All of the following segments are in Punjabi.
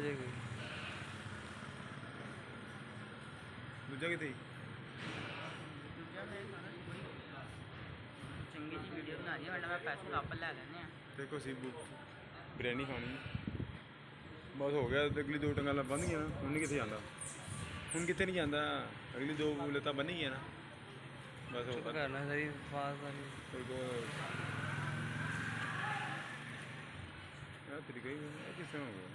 ਜਾਏਗੀ। ਦੂਜਾ ਕਿਤੇ ਚੰਗੀ ਜੀ ਵੀਡੀਓ ਬਣਾ ਰਹੀ ਵਰਨਾ ਮੈਂ ਪੈਸੇ ਵਾਪਸ ਲੈ ਲੈਣੇ ਆ। ਦੇਖੋ ਅਸੀਂ ਬਿਰਿਆਨੀ ਖਾਣੀ ਬਸ ਹੋ ਗਿਆ। ਅਗਲੀ ਦੋ ਟੰਗਾਂ ਬੰਨ ਗਈਆਂ ਨਾ, ਹੁਣ ਨਹੀਂ ਕਿੱਥੇ ਜਾਂਦਾ, ਹੁਣ ਕਿੱਥੇ ਨਹੀਂ ਜਾਂਦਾ। ਅਗਲੀ ਦੋ ਲੱਤਾਂ ਬੰਨ ਗਈਆਂ ਨਾ ਬਸ ਹੋ ਕਰਨਾ ਸਹੀ ਫਾਸ ਦਾ ਨਹੀਂ ਤਰੀਕਾ ਹੀ ਕਿਸ ਤਰ੍ਹਾਂ ਹੋ ਗਿਆ।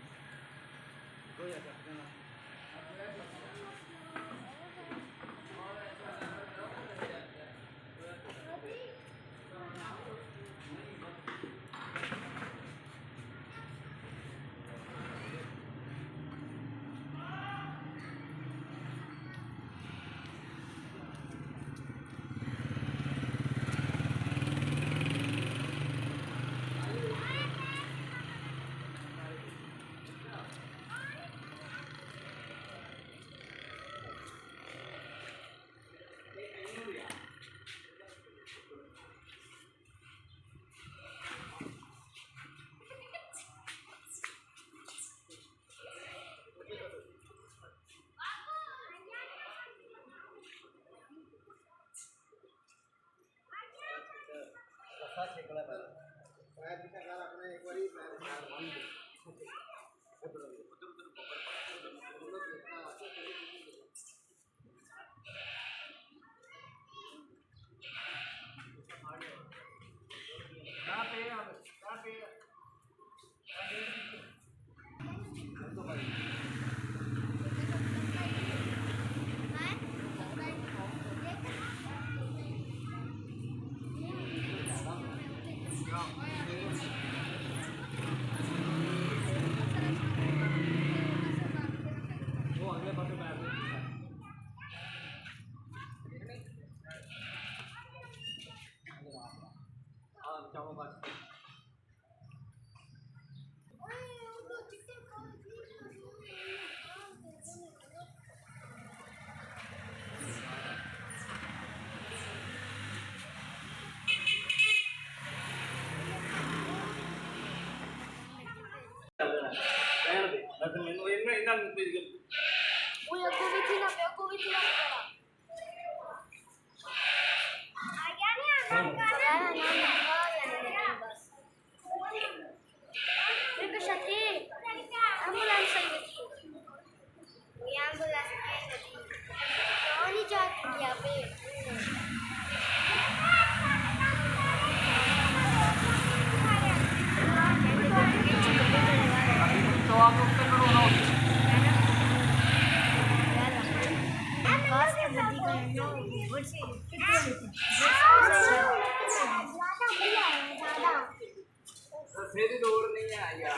मेरी दौड़ नहीं है यार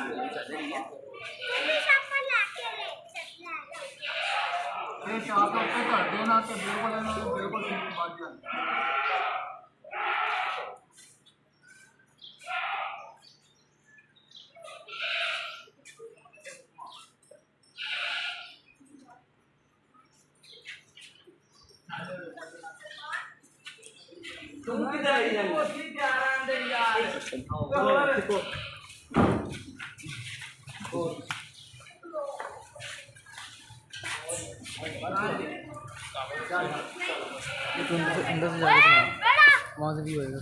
शॉप पे कर देना तो बिल्कुल ठीक बात है। तुम किधर आई है? वो ठीक जा रहा है अंदर यार। अंदर से जाके वहाँ से भी होएगा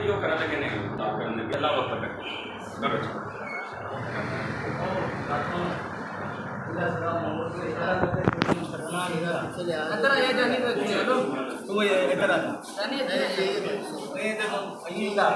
जो करा लगे नहीं करने के अलावा करो अंदर आया जानी तो चलो तुम ये इधर आ जानी ये देखो यही ला